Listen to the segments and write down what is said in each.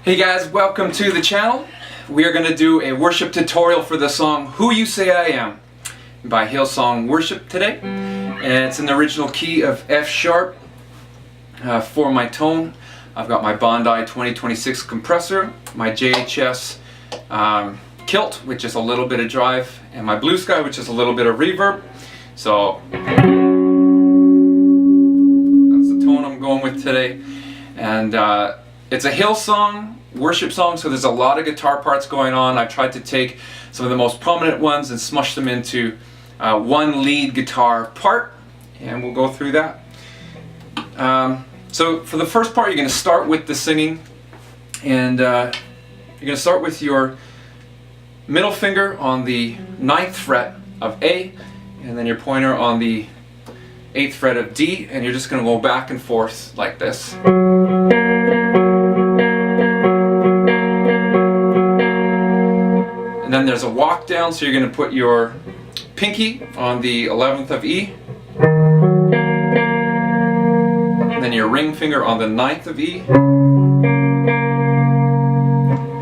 Hey guys, welcome to the channel. We are going to do a worship tutorial for the song Who You Say I Am by Hillsong Worship today. And it's in the original key of F sharp for my tone. I've got my Bondi 2026 compressor, my JHS kilt, which is a little bit of drive, and my Blue Sky, which is a little bit of reverb. So that's the tone I'm going with today. And it's a Hillsong worship song, so there's a lot of guitar parts going on. I tried to take some of the most prominent ones and smush them into one lead guitar part, and we'll go through that. So for the first part, you're going to start with the singing, and you're going to start with your middle finger on the 9th fret of A, and then your pointer on the 8th fret of D, and you're just going to go back and forth like this. And then there's a walk down, so you're going to put your pinky on the 11th of E, and then your ring finger on the 9th of E,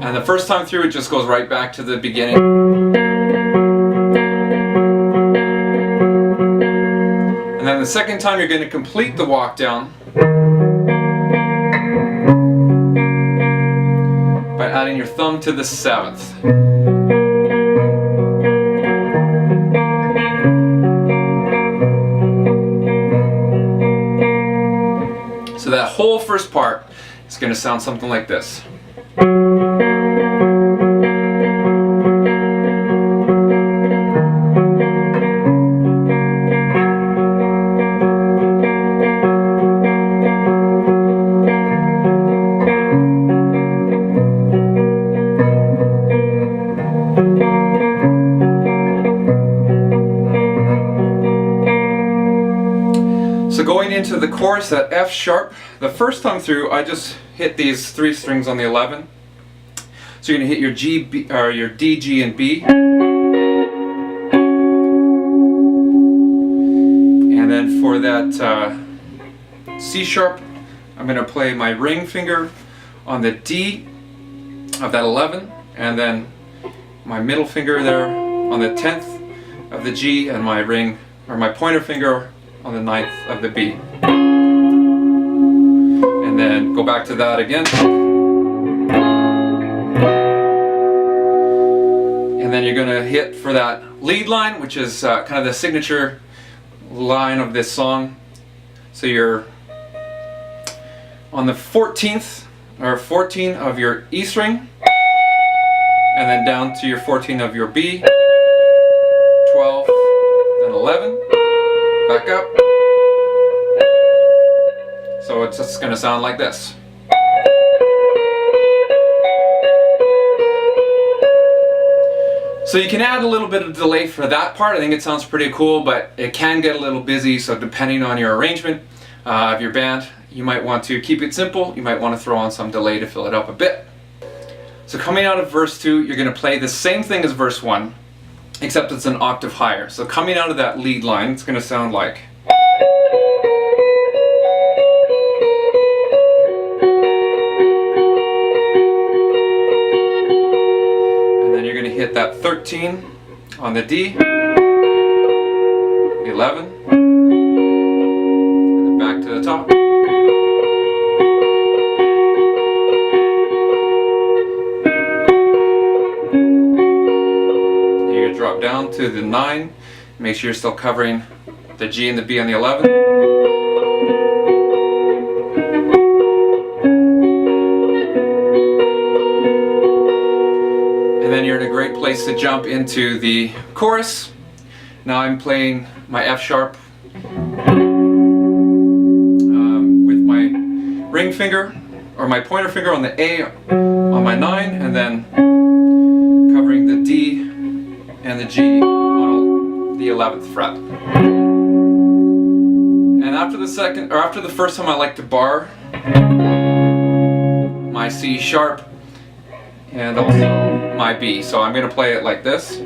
and the first time through it just goes right back to the beginning. And then the second time you're going to complete the walk down by adding your thumb to the 7th. So that whole first part is going to sound something like this. So going into the chorus at F sharp, the first time through I just hit these 3 strings on the 11. So you're going to hit your G, B, or your D, G, and B. And then for that C sharp, I'm going to play my ring finger on the D of that 11, and then my middle finger there on the 10th of the G, and my ring, or my pointer finger on the 9th of the B. And then go back to that again. And then you're going to hit for that lead line, which is kind of the signature line of this song. So you're on the 14th, or 14 of your E string, and then down to your 14 of your B, 12, then 11. Back up. So it's just going to sound like this. So you can add a little bit of delay for that part. I think it sounds pretty cool, but it can get a little busy, so depending on your arrangement of your band, you might want to keep it simple. You might want to throw on some delay to fill it up a bit. So coming out of verse 2, you're going to play the same thing as verse 1, except it's an octave higher. So coming out of that lead line, it's going to sound like. And then you're going to hit that 13 on the D, the 11, and then back to the top. Drop down to the 9, make sure you're still covering the G and the B on the 11. And then you're in a great place to jump into the chorus. Now I'm playing my F sharp with my ring finger, or my pointer finger on the A on my 9, and then covering the D and the G on the 11th fret. And after the second, or after the first time, I like to bar my C sharp and also my B. So I'm going to play it like this.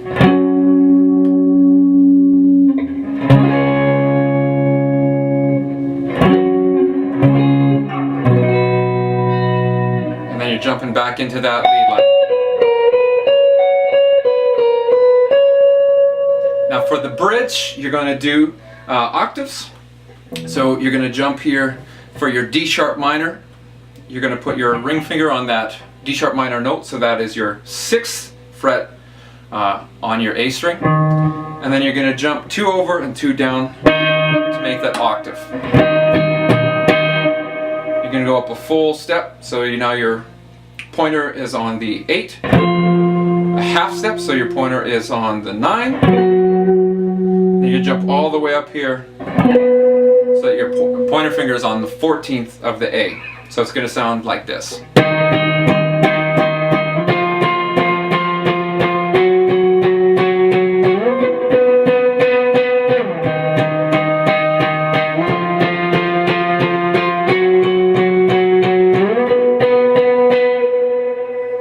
then you're jumping back into that lead line. Now for the bridge, you're going to do octaves. So you're going to jump here for your D sharp minor. You're going to put your ring finger on that D sharp minor note, so that is your 6th fret on your A string. And then you're going to jump 2 over and 2 down to make that octave. You're going to go up a full step, so now your pointer is on the 8. A half step, so your pointer is on the 9. Then you jump all the way up here, so that your pointer finger is on the 14th of the A. So it's going to sound like this.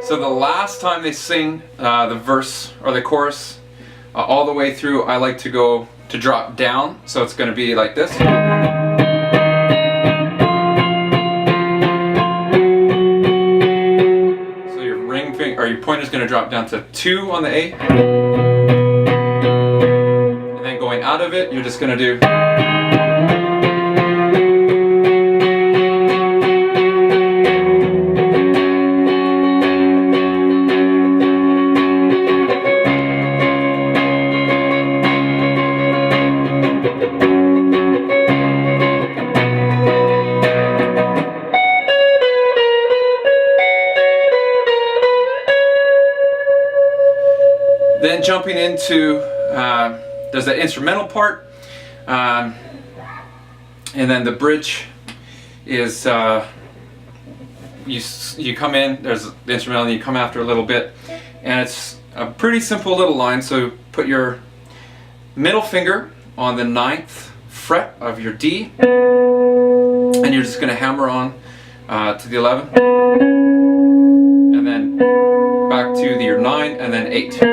So the last time they sing the verse or the chorus all the way through, I like to go to drop down. So it's going to be like this. So your ring finger or your pointer is going to drop down to 2 on the A. And then going out of it, you're just going to do. Then jumping into, there's the instrumental part, and then the bridge is, you come in, there's the instrumental, and you come after a little bit, and it's a pretty simple little line. So put your middle finger on the 9th fret of your D, and you're just going to hammer on to the 11, and then back to your 9, and then 8.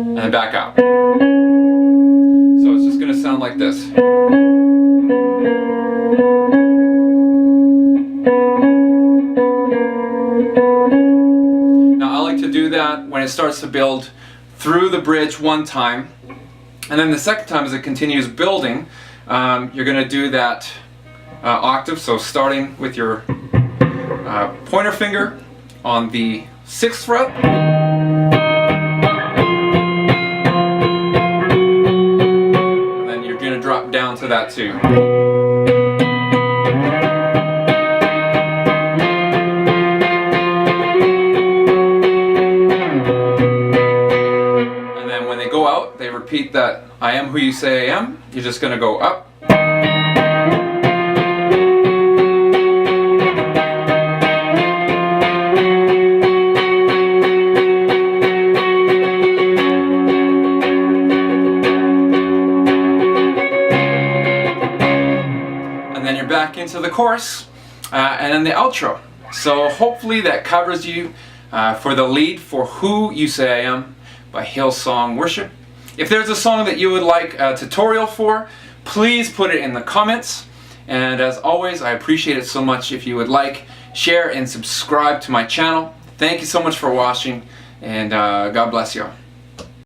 And then back out. So it's just going to sound like this. Now I like to do that when it starts to build through the bridge one time, and then the second time as it continues building, you're going to do that octave. So starting with your pointer finger on the 6th fret, drop down to that too. And then when they go out, they repeat that I am who you say I am. You're just going to go up. Back into the chorus and then the outro. So hopefully that covers you for the lead for Who You Say I Am by Hillsong Worship. If there's a song that you would like a tutorial for, please put it in the comments. And as always, I appreciate it so much if you would like, share, and subscribe to my channel. Thank you so much for watching, and God bless you.